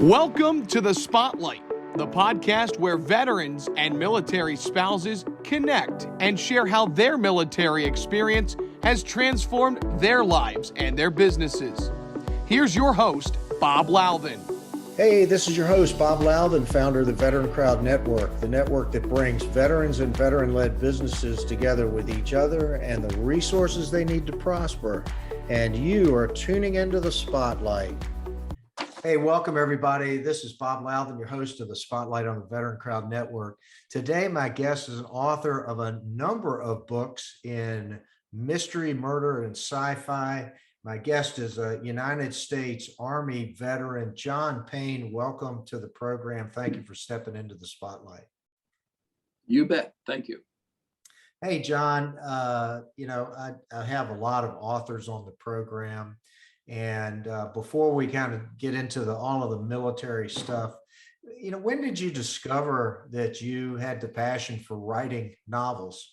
Welcome to The Spotlight, the podcast where veterans and military spouses connect and share how their military experience has transformed their lives and their businesses. Here's your host, Bob Louthen. Hey, this is your host, Bob Louthen, founder of the VeteranCrowd Network, the network that brings veterans and veteran-led businesses together with each other and the resources they need to prosper. And you are tuning into The Spotlight. Hey, welcome everybody. This is Bob Louthen, your host of The Spotlight on the VeteranCrowd Network. Today, my guest is an author of a number of books in mystery, murder, and sci-fi. My guest is a United States Army veteran, John Payne. Welcome to the program. Thank you for stepping into the spotlight. You bet. Thank you. Hey, John, I have a lot of authors on the program. And before we kind of get into all of the military stuff, when did you discover that you had the passion for writing novels?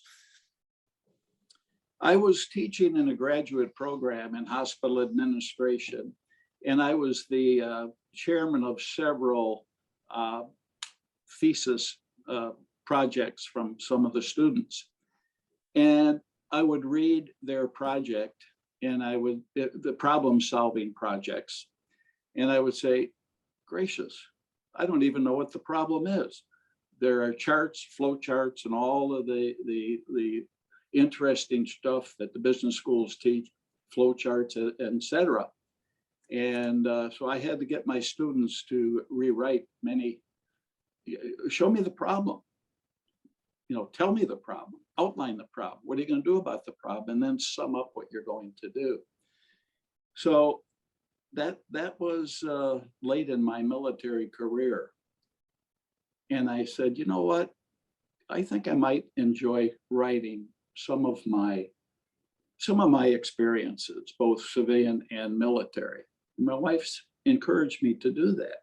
I was teaching in a graduate program in hospital administration, and I was the chairman of several thesis projects from some of the students. And I would read their project, and the problem-solving projects, and I would say, gracious, I don't even know what the problem is. There are charts, flow charts, and all of the interesting stuff that the business schools teach, flow charts, etc. And so I had to get my students to rewrite show me the problem. Tell me the problem, outline the problem. What are you going to do about the problem? And then sum up what you're going to do. So that was late in my military career. And I said, you know what? I think I might enjoy writing some of my experiences, both civilian and military. My wife's encouraged me to do that.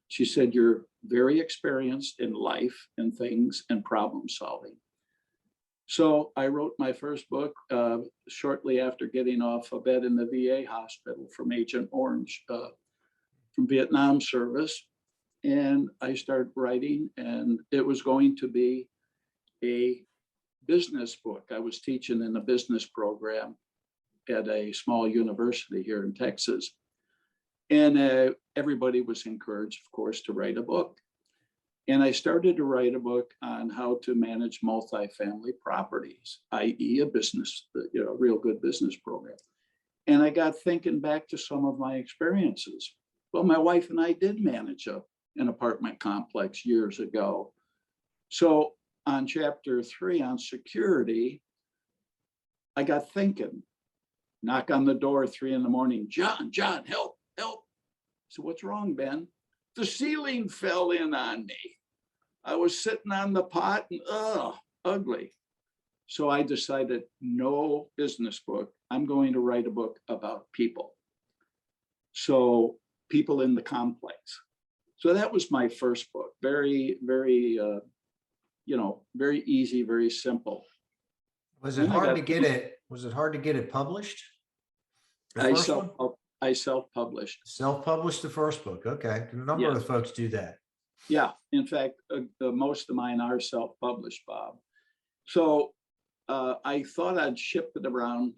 She said, you're very experienced in life and things and problem solving. So I wrote my first book shortly after getting off a bed in the VA hospital from Agent Orange from Vietnam service. And I started writing, and it was going to be a business book. I was teaching in a business program at a small university here in Texas. And everybody was encouraged, of course, to write a book. And I started to write a book on how to manage multifamily properties, i.e. a business, real good business program. And I got thinking back to some of my experiences. Well, my wife and I did manage an apartment complex years ago. So on chapter 3 on security, I got thinking, knock on the door 3 a.m, John, help. So what's wrong, Ben? The ceiling fell in on me. I was sitting on the pot and ugly. So I decided, no business book. I'm going to write a book about people. So people in the complex. So that was my first book. Very, very, very easy, very simple. Was it hard to get it published? I self-published. Self-published the first book. Okay. A number of folks do that. Yeah. In fact, most of mine are self-published, Bob. So I thought I'd shop it around,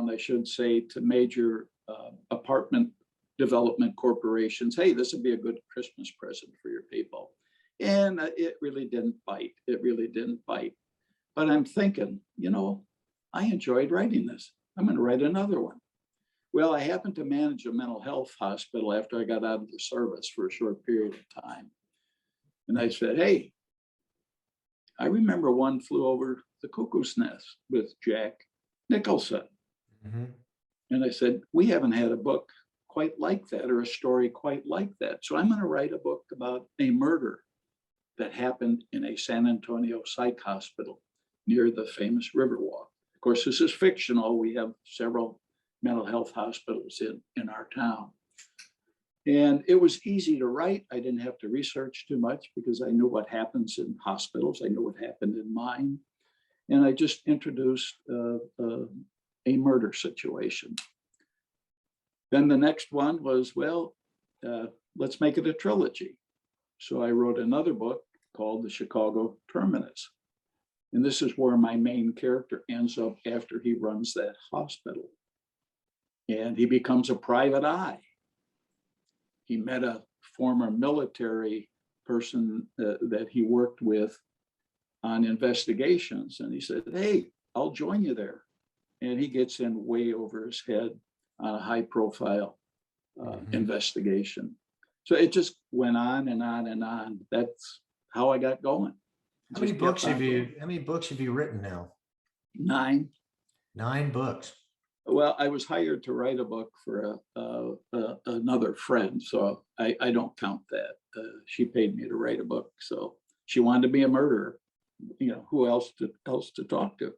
I should say, to major apartment development corporations. Hey, this would be a good Christmas present for your people. And it really didn't bite. But I'm thinking, I enjoyed writing this. I'm going to write another one. Well, I happened to manage a mental health hospital after I got out of the service for a short period of time. And I said, hey, I remember One Flew Over the Cuckoo's Nest with Jack Nicholson. Mm-hmm. And I said, we haven't had a book quite like that or a story quite like that. So I'm going to write a book about a murder that happened in a San Antonio psych hospital near the famous Riverwalk. Of course, this is fictional. We have several mental health hospitals in our town. And it was easy to write. I didn't have to research too much because I knew what happens in hospitals. I knew what happened in mine. And I just introduced a murder situation. Then the next one was, let's make it a trilogy. So I wrote another book called The Chicago Terminus. And this is where my main character ends up after he runs that hospital. And he becomes a private eye. He met a former military person that he worked with on investigations. And he said, hey, I'll join you there. And he gets in way over his head on a high profile investigation. So it just went on and on and on. That's how I got going. How many books have you written now? 9. 9 books. Well, I was hired to write a book for another friend, so I don't count that. She paid me to write a book, so she wanted to be a murderer. You know, who else to talk to?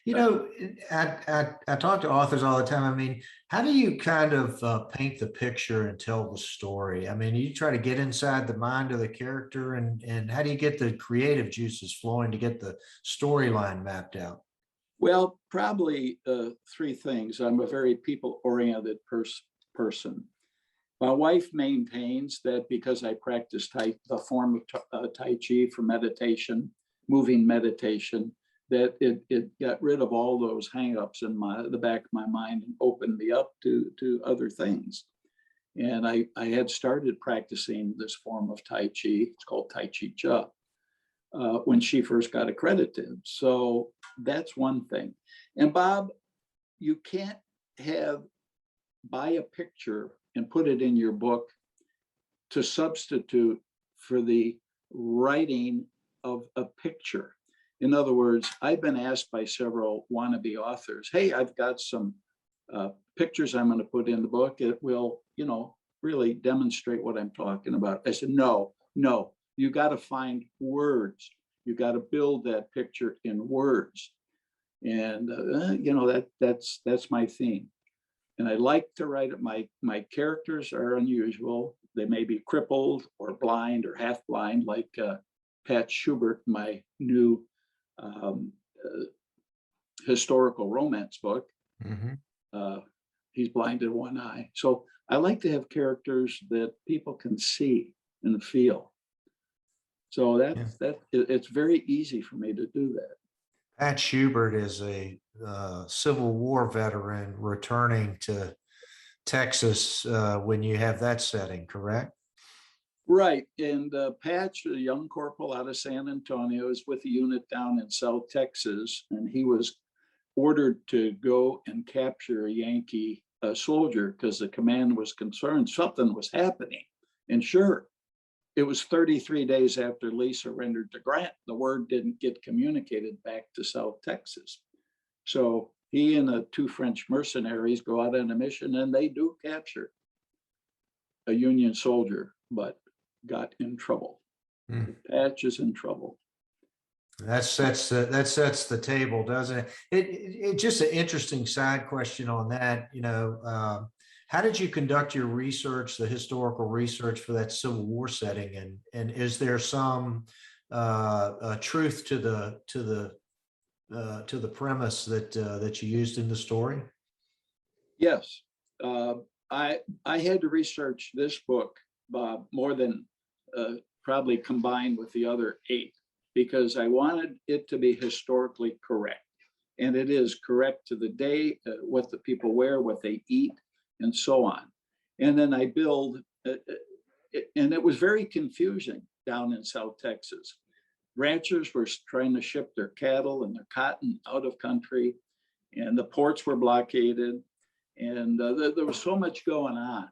You know, I talk to authors all the time. I mean, how do you kind of paint the picture and tell the story? I mean, you try to get inside the mind of the character, and how do you get the creative juices flowing to get the storyline mapped out? Well, probably 3 things. I'm a very people-oriented person. My wife maintains that because I practice the form of Tai Chi for meditation, moving meditation, that it got rid of all those hangups in the back of my mind and opened me up to other things. And I had started practicing this form of Tai Chi. It's called Tai Chi Cha. When she first got accredited. So that's one thing. And Bob, you can't buy a picture and put it in your book to substitute for the writing of a picture. In other words, I've been asked by several wannabe authors, hey, I've got some pictures I'm going to put in the book. It will, really demonstrate what I'm talking about. I said, no. You got to find words. You got to build that picture in words. And, that's my theme. And I like to write it. My characters are unusual. They may be crippled or blind or half blind, like Patch Schubert, my new historical romance book. He's blind in one eye. So I like to have characters that people can see and feel. So it's very easy for me to do that. Pat Schubert is a Civil War veteran returning to Texas when you have that setting, correct? Right. And Patch, a young corporal out of San Antonio, is with a unit down in South Texas, and he was ordered to go and capture a Yankee soldier because the command was concerned something was happening. And sure, it was 33 days after Lee surrendered to Grant. The word didn't get communicated back to South Texas. So he and the 2 French mercenaries go out on a mission, and they do capture a Union soldier, but got in trouble. Patch is in trouble. That sets the table, doesn't it? It just an interesting side question on that. How did you conduct your research, the historical research for that Civil War setting, and is there some truth to the premise that you used in the story? Yes, I had to research this book, Bob, more than probably combined with the other 8, because I wanted it to be historically correct, and it is correct to the day, what the people wear, what they eat, and so on. And then I build, and it was very confusing down in South Texas. Ranchers were trying to ship their cattle and their cotton out of country, and the ports were blockaded, and there was so much going on.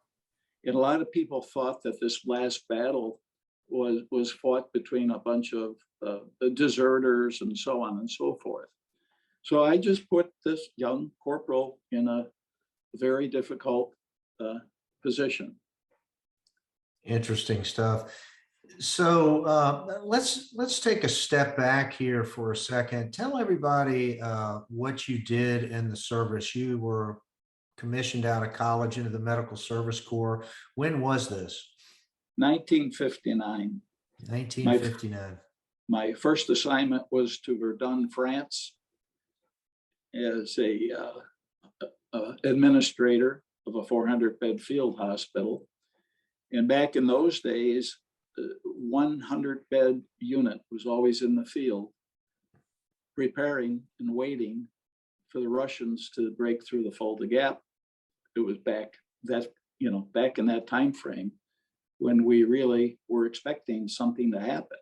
And a lot of people thought that this last battle was fought between a bunch of deserters and so on and so forth. So I just put this young corporal in a very difficult position. Interesting stuff. So let's take a step back here for a second. Tell everybody what you did in the service. You were commissioned out of college into the Medical Service Corps. When was this? 1959. 1959. My first assignment was to Verdun, France, as a administrator of a 400-bed field hospital. And back in those days, 100-bed unit was always in the field, preparing and waiting for the Russians to break through the Fulda Gap. It was back in that time frame when we really were expecting something to happen.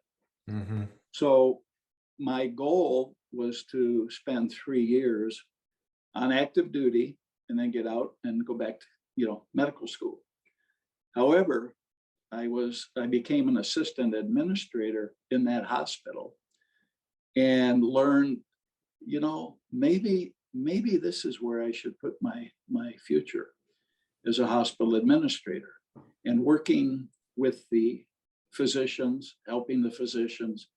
Mm-hmm. So my goal was to spend 3 years on active duty and then get out and go back to, medical school. However, I became an assistant administrator in that hospital and learned, maybe this is where I should put my future as a hospital administrator, and working with the physicians, helping the physicians,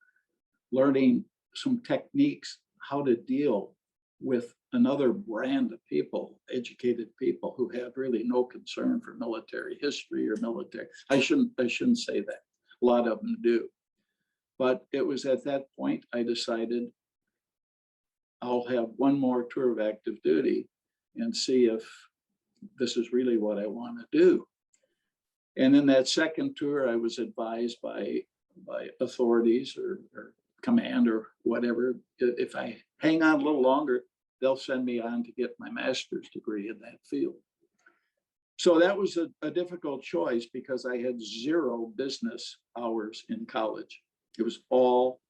learning some techniques, how to deal with another brand of people, educated people who have really no concern for military history or military. I shouldn't say that. A lot of them do. But it was at that point I decided I'll have one more tour of active duty and see if this is really what I want to do. And in that second tour, I was advised by authorities or command or whatever, if I hang on a little longer, they'll send me on to get my master's degree in that field. So that was a difficult choice because I had 0 business hours in college. It was all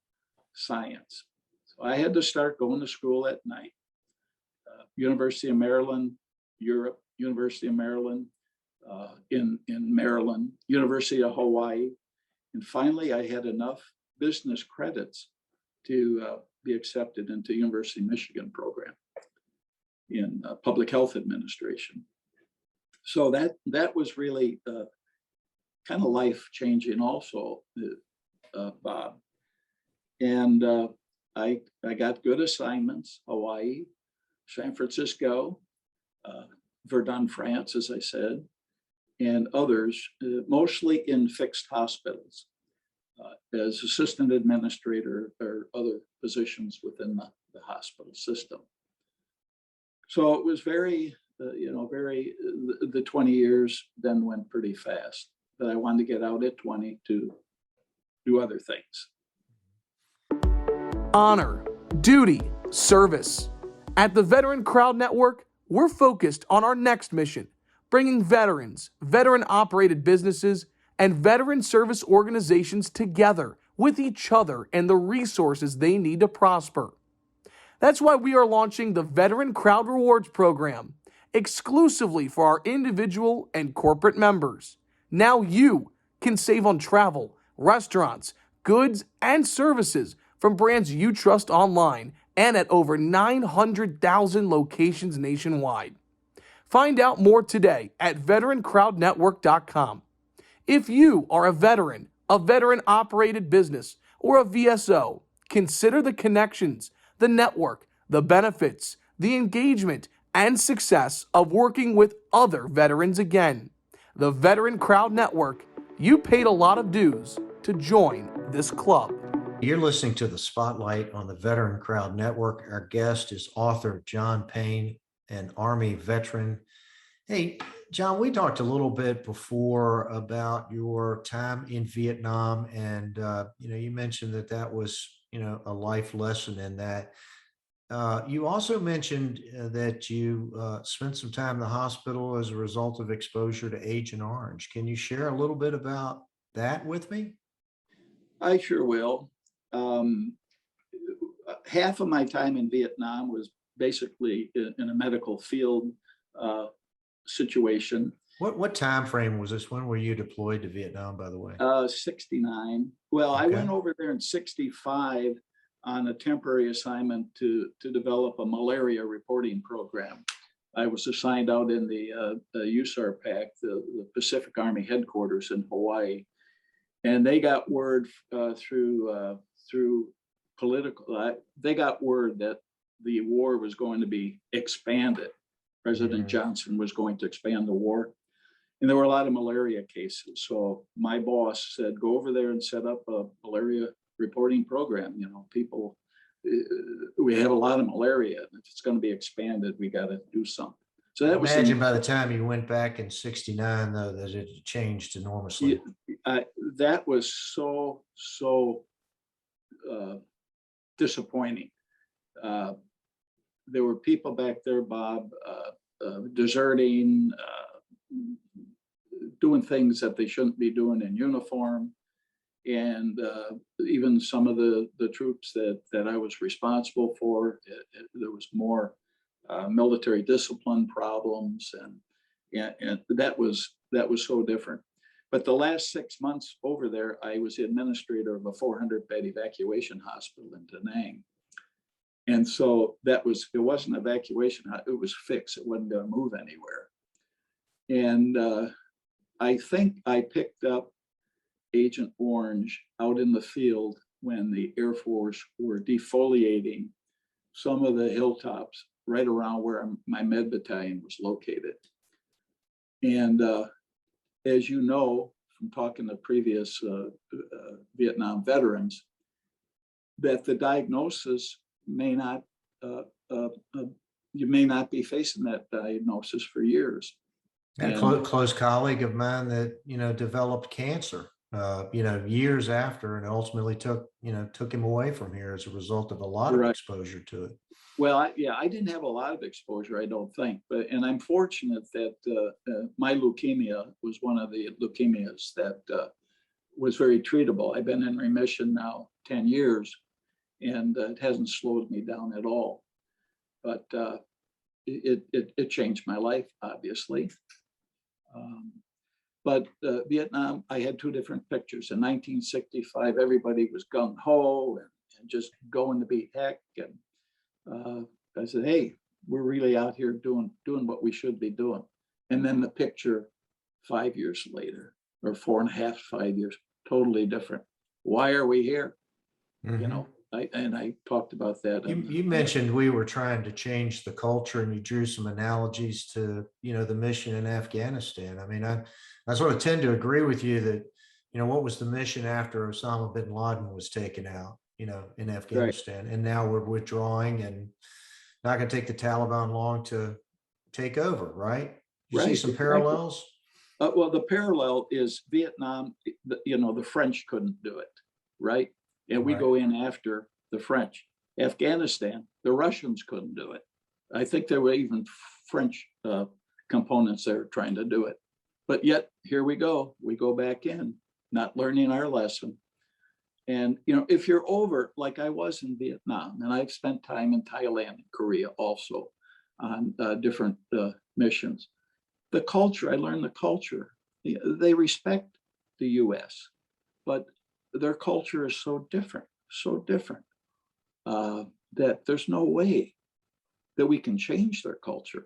science. So I had to start going to school at night. University of Maryland, Europe, University of Maryland, in Maryland, University of Hawaii. And finally, I had enough business credits to be accepted into University of Michigan program in public health administration. So that was really kind of life changing also, Bob. And I got good assignments: Hawaii, San Francisco, Verdun, France, as I said, and others, mostly in fixed hospitals as assistant administrator or other positions within the hospital system. So it was very, the 20 years then went pretty fast, but I wanted to get out at 20 to do other things. Honor, duty, service. At the VeteranCrowd Network, we're focused on our next mission, bringing veterans, veteran-operated businesses, and veteran service organizations together with each other and the resources they need to prosper. That's why we are launching the VeteranCrowd Rewards Program, exclusively for our individual and corporate members. Now you can save on travel, restaurants, goods, and services from brands you trust online and at over 900,000 locations nationwide. Find out more today at VeteranCrowdNetwork.com. If you are a veteran-operated business, or a VSO, consider the connections, the network, the benefits, the engagement, and success of working with other veterans again. The VeteranCrowd Network, you paid a lot of dues to join this club. You're listening to the Spotlight on the VeteranCrowd Network. Our guest is author John Payne, an Army veteran. Hey, John, we talked a little bit before about your time in Vietnam, and you mentioned that was a life lesson in that. You also mentioned that you spent some time in the hospital as a result of exposure to Agent Orange. Can you share a little bit about that with me? I sure will. Half of my time in Vietnam was basically in a medical field situation. What time frame was this? When were you deployed to Vietnam, by the way? 69. Well, okay. I went over there in 65 on a temporary assignment to develop a malaria reporting program. I was assigned out in the USAR PAC, the Pacific Army headquarters in Hawaii, and they got word through political. They got word that the war was going to be expanded. President Johnson was going to expand the war. And there were a lot of malaria cases. So my boss said, go over there and set up a malaria reporting program. People, we have a lot of malaria. If it's going to be expanded, we got to do something. So that was Imagine by the time you went back in '69, though, that it had changed enormously. that was so disappointing. There were people back there, Bob, deserting, doing things that they shouldn't be doing in uniform. And even some of the troops that I was responsible for, there was more military discipline problems, and that was so different. But the last 6 months over there, I was the administrator of a 400-bed evacuation hospital in Da Nang. And so it wasn't evacuation, it was fixed. It wasn't going to move anywhere. And I think I picked up Agent Orange out in the field when the Air Force were defoliating some of the hilltops right around where my med battalion was located. And as you know, from talking to previous Vietnam veterans, that the diagnosis may not, you may not be facing that diagnosis for years. And a close colleague of mine that, developed cancer, years after, and ultimately took him away from here as a result of a lot of exposure to it. Well, I didn't have a lot of exposure, I don't think, and I'm fortunate that my leukemia was one of the leukemias that was very treatable. I've been in remission now 10 years, and it hasn't slowed me down at all. But it changed my life, obviously. But Vietnam, I had two different pictures. In 1965, everybody was gung-ho and just going to be heck. And I said, hey, we're really out here doing what we should be doing. And then the picture 5 years later, or 4.5, 5 years, totally different. Why are we here? Mm-hmm. I talked about that. You mentioned we were trying to change the culture, and you drew some analogies to, the mission in Afghanistan. I mean, I sort of tend to agree with you that, what was the mission after Osama bin Laden was taken out, in Afghanistan, right. And now we're withdrawing and not going to take the Taliban long to take over, right? You see some parallels? Well, the parallel is Vietnam, the French couldn't do it, right? And we go in after the French. Afghanistan, the Russians couldn't do it. I think there were even French components there trying to do it. But yet, here we go back in, not learning our lesson. And, if you're over, like I was in Vietnam, and I've spent time in Thailand and Korea also on different missions. The culture, I learned the culture. They respect the US, but their culture is so different, that there's no way that we can change their culture.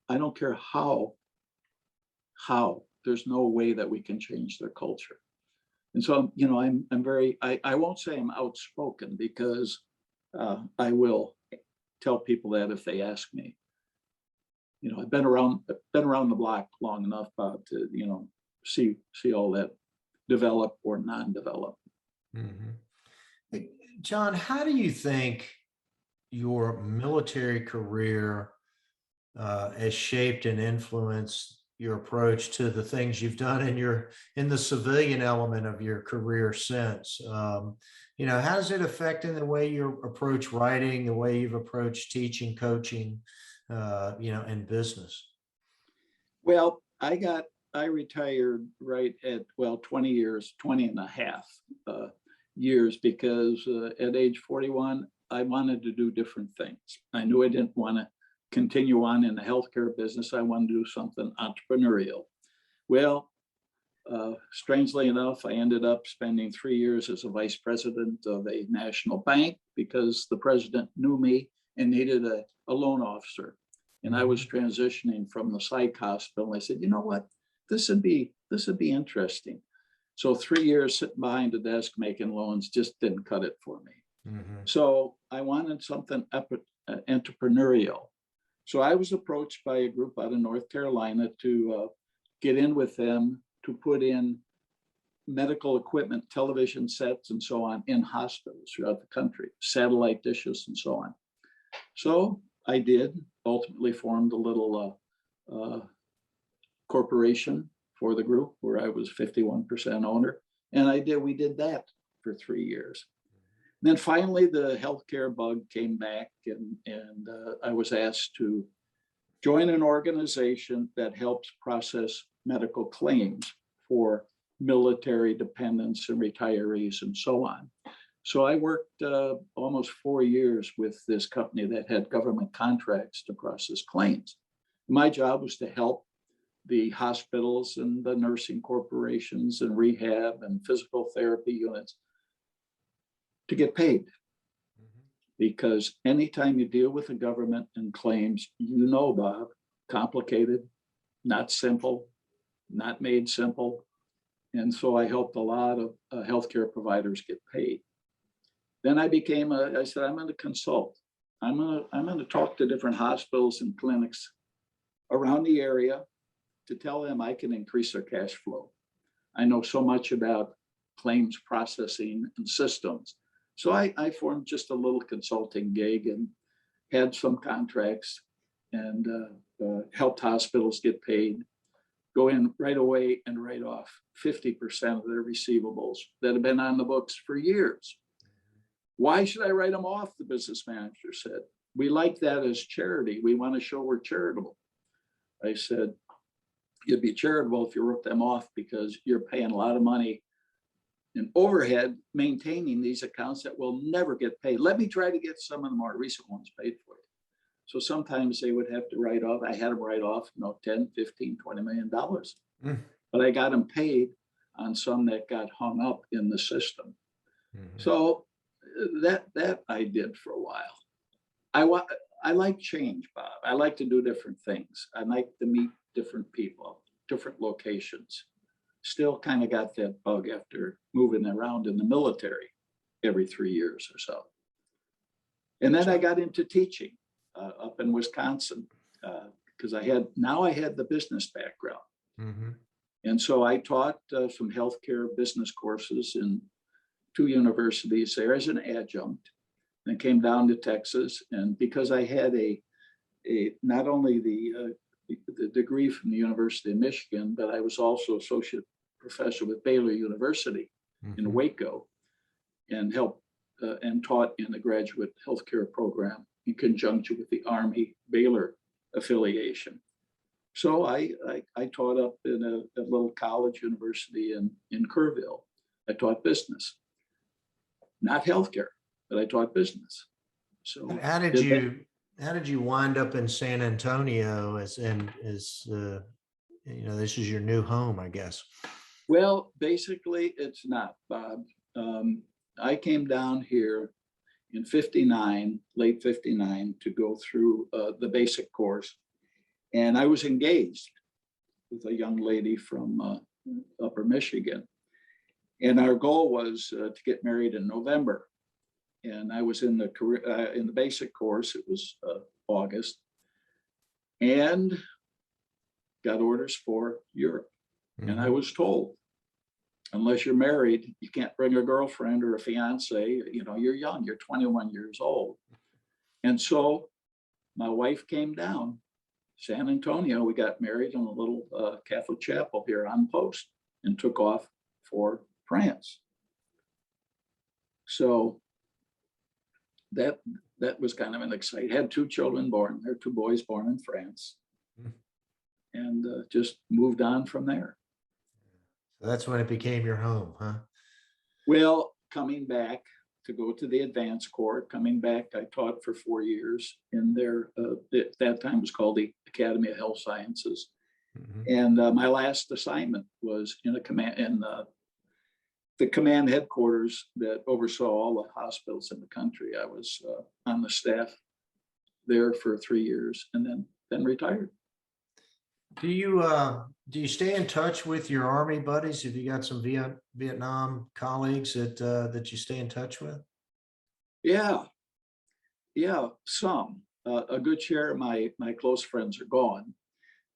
I don't care how, there's no way that we can change their culture. And so, I'm very, I won't say I'm outspoken, because I will tell people that if they ask me. I've been around the block long enough, Bob, to, see all that develop or non-develop. Mm-hmm. John, how do you think your military career has shaped and influenced your approach to the things you've done in the civilian element of your career since? How does it affect in the way you approach writing, the way you've approached teaching, coaching, and business? Well, I retired right at 20 and a half years, because at age 41, I wanted to do different things. I knew I didn't want to continue on in the healthcare business. I wanted to do something entrepreneurial. Well, strangely enough, I ended up spending 3 years as a vice president of a national bank, because the president knew me and needed a loan officer. And I was transitioning from the psych hospital. I said, you know what? This would be interesting. So 3 years sitting behind a desk making loans just didn't cut it for me. Mm-hmm. So I wanted something entrepreneurial. So I was approached by a group out of North Carolina to get in with them to put in medical equipment, television sets, and so on in hospitals throughout the country, satellite dishes and so on. So I did, ultimately formed a little uh, corporation for the group where I was 51% owner. And we did that for 3 years. Then finally, the healthcare bug came back, and I was asked to join an organization that helps process medical claims for military dependents and retirees and so on. So I worked almost 4 years with this company that had government contracts to process claims. My job was to help the hospitals and the nursing corporations and rehab and physical therapy units to get paid. Because anytime you deal with the government and claims, you know, Bob, complicated, not simple, not made simple. And so I helped a lot of healthcare providers get paid. Then I said, I'm going to consult. I'm going to talk to different hospitals and clinics around the area to tell them I can increase their cash flow. I know so much about claims processing and systems. So I formed just a little consulting gig and had some contracts and helped hospitals get paid, go in right away and write off 50% of their receivables that have been on the books for years. Why should I write them off? The business manager said. We like that as charity. We want to show we're charitable. I said, you'd be charitable if you wrote them off because you're paying a lot of money in overhead maintaining these accounts that will never get paid. Let me try to get some of the more recent ones paid for you. So sometimes they would have to write off. I had them write off, 10, 15, $20 million. But I got them paid on some that got hung up in the system. So that I did for a while. I like change, Bob. I like to do different things. I like to meet different people, different locations. Still kind of got that bug after moving around in the military every 3 years or so. And then I got into teaching up in Wisconsin because I had the business background. And so I taught some healthcare business courses in 2 universities there as an adjunct, and came down to Texas. And because I had not only the degree from the University of Michigan, but I was also associate professor with Baylor University in Waco, and helped and taught in the graduate healthcare program in conjunction with the Army Baylor affiliation. So I taught up in a little college university in Kerrville. I taught business, not healthcare, but I taught business. So how did you wind up in San Antonio as this is your new home, I guess? Well, basically it's not, Bob. I came down here in late 59 to go through the basic course. And I was engaged with a young lady from Upper Michigan. And our goal was to get married in November. And I was in the basic course. It was August, and got orders for Europe. And I was told, unless you're married, you can't bring a girlfriend or a fiance. You're young. You're 21 years old. And so my wife came down, San Antonio. We got married in a little Catholic chapel here on post, and took off for France. So that was kind of an exciting. Had 2 children born. There are 2 boys born in France, and just moved on from there. So that's when it became your home, huh? Well, coming back to go to the advanced court, I taught for 4 years in there. At that time it was called the Academy of Health Sciences. And my last assignment was in the command headquarters that oversaw all the hospitals in the country. I was on the staff there for 3 years, and then retired. Do you stay in touch with your Army buddies? Have you got some Vietnam colleagues that you stay in touch with? Yeah, some. A good share of my close friends are gone,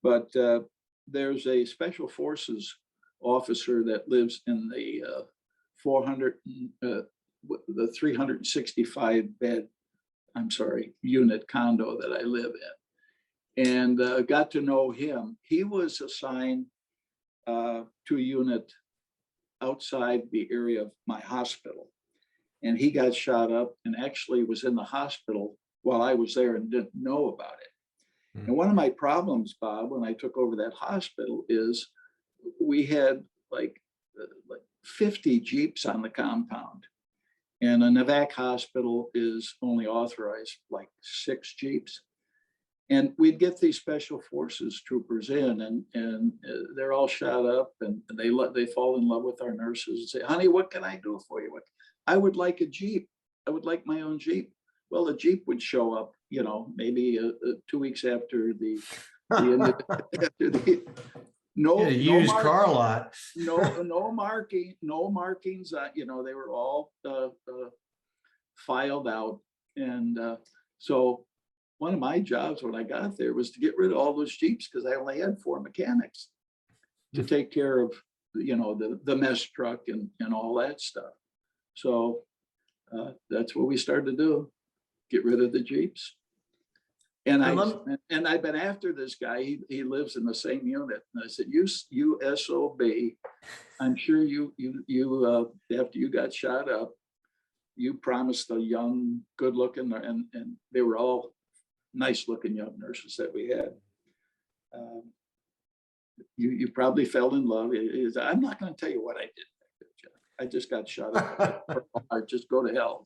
but there's a special forces officer that lives in the 365 bed, unit condo that I live in. and got to know him. He was assigned to a unit outside the area of my hospital, and he got shot up and actually was in the hospital while I was there and didn't know about it. And one of my problems, Bob, when I took over that hospital is we had like 50 Jeeps on the compound, and a Navac hospital is only authorized like 6 Jeeps. And we'd get these special forces troopers in, and they're all shot up, and they fall in love with our nurses and say, "Honey, what can I do for you? I would like a Jeep. I would like my own Jeep." Well, the Jeep would show up, maybe 2 weeks after the end of, after the used car lot. no markings. They were all filed out, and so. One of my jobs when I got there was to get rid of all those Jeeps because I only had 4 mechanics to take care of, the mess truck and all that stuff. So that's what we started to do, get rid of the Jeeps. And I've been after this guy. He lives in the same unit. And I said, you SOB, I'm sure you after you got shot up, you promised a young, good looking, and they were all nice looking young nurses that we had. You probably fell in love. I'm not going to tell you what I did. I just got shot up. I just go to hell,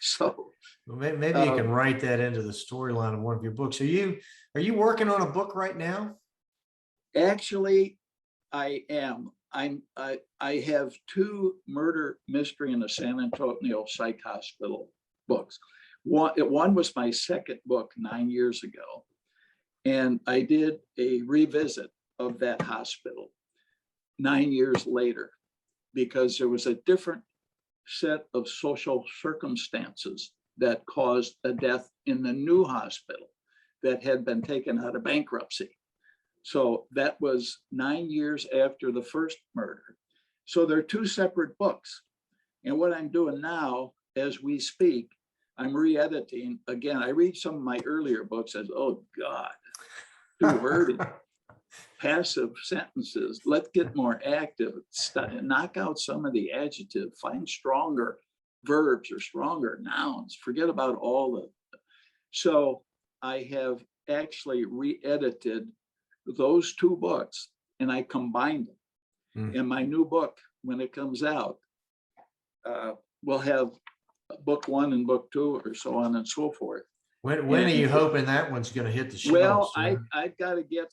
So well, maybe you can write that into the storyline of one of your books. Are you working on a book right now? Actually, I am. I have 2 murder mystery in the San Antonio Psych Hospital books. One was my second book 9 years ago, and I did a revisit of that hospital 9 years later because there was a different set of social circumstances that caused a death in the new hospital that had been taken out of bankruptcy. So that was 9 years after the first murder. So they're 2 separate books. And what I'm doing now, as we speak, I'm re-editing. Again, I read some of my earlier books as, oh God, too wordy. Passive sentences. Let's get more active. Knock out some of the adjective. Find stronger verbs or stronger nouns. Forget about all of them. So I have actually re-edited those 2 books and I combined them. In my new book, when it comes out, we'll have book 1 and book 2 or so on and so forth. When are you hoping that one's going to hit the shelves? Well, I've got to get,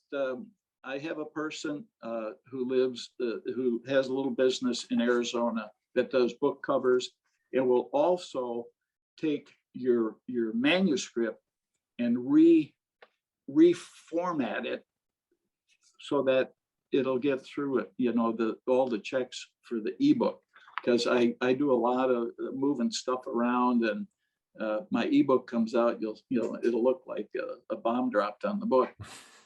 I have a person who has a little business in Arizona that does book covers. It will also take your manuscript and reformat it so that it'll get through it, all the checks for the ebook. Because I do a lot of moving stuff around, and my ebook comes out, it'll look like a bomb dropped on the book.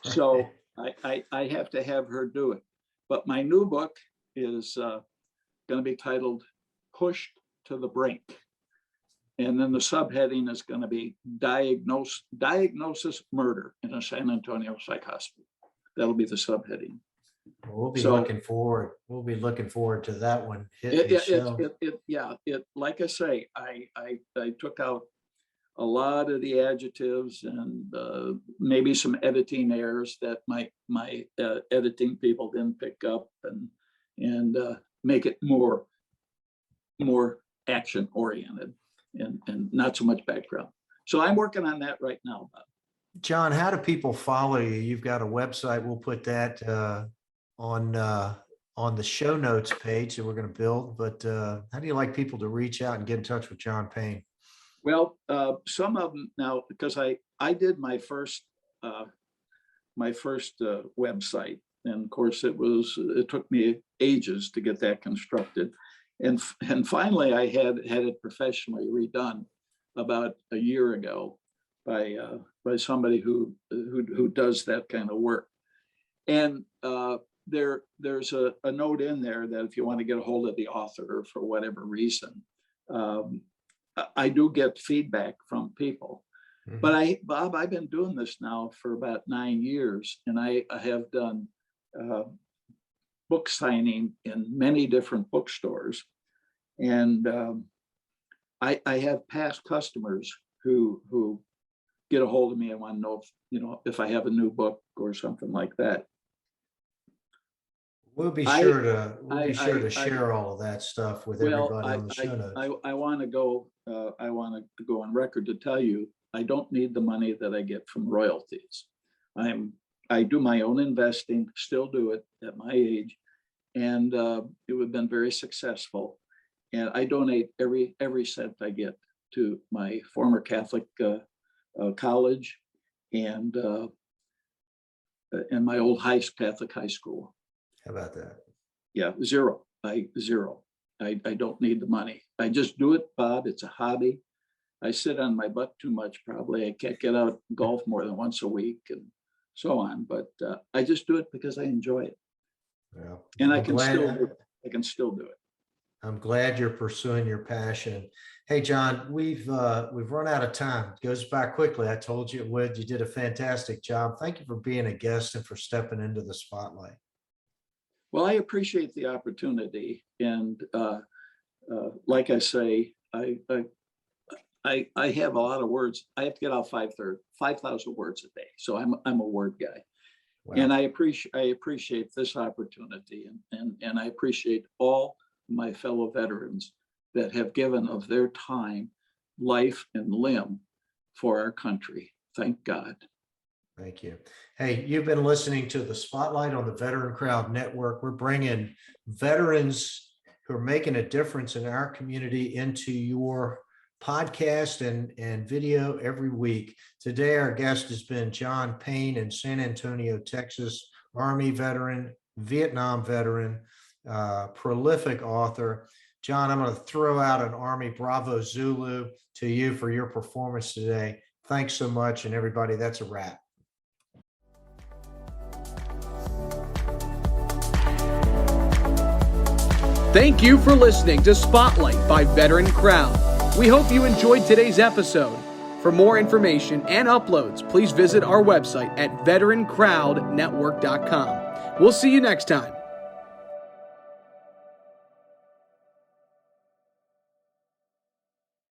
So I have to have her do it. But my new book is going to be titled "Pushed to the Brink," and then the subheading is going to be "Diagnosis Murder in a San Antonio Psych Hospital." That'll be the subheading. We'll be looking forward. We'll be looking forward to that one. Like I say, I took out a lot of the adjectives and maybe some editing errors that my editing people didn't pick up, and make it more action oriented and not so much background. So I'm working on that right now. John, how do people follow you? You've got a website. We'll put that on the show notes page that we're going to build. But how do you like people to reach out and get in touch with John Payne? Well, some of them now, because I did my first website, and of course it took me ages to get that constructed, and finally I had it professionally redone about a year ago by somebody who does that kind of work. And there's a note in there that if you want to get a hold of the author for whatever reason, I do get feedback from people. But Bob, I've been doing this now for about 9 years, and I have done book signing in many different bookstores. And I have past customers who get a hold of me and want to know if I have a new book or something like that. We'll be sure to share all of that stuff with everybody on the show notes. I want to go on record to tell you, I don't need the money that I get from royalties. I do my own investing, still do it at my age, and it would have been very successful. And I donate every cent I get to my former Catholic college and my old Catholic high school. How about that? Yeah, zero. I don't need the money. I just do it, Bob. It's a hobby. I sit on my butt too much, probably. I can't get out and golf more than once a week and so on. But I just do it because I enjoy it. Yeah. And I can still do it. I'm glad you're pursuing your passion. Hey, John, we've run out of time. It goes by quickly. I told you it would. You did a fantastic job. Thank you for being a guest and for stepping into the spotlight. Well, I appreciate the opportunity. And like I say, I have a lot of words. I have to get out 5,000 words a day. So I'm a word guy. Wow. And I appreciate this opportunity, and I appreciate all my fellow veterans that have given of their time, life, and limb for our country. Thank God. Thank you. Hey, you've been listening to the Spotlight on the VeteranCrowd Network. We're bringing veterans who are making a difference in our community into your podcast and video every week. Today, our guest has been John Payne in San Antonio, Texas, Army veteran, Vietnam veteran, prolific author. John, I'm going to throw out an Army Bravo Zulu to you for your performance today. Thanks so much. And everybody, that's a wrap. Thank you for listening to Spotlight by VeteranCrowd. We hope you enjoyed today's episode. For more information and uploads, please visit our website at VeteranCrowdNetwork.com. We'll see you next time.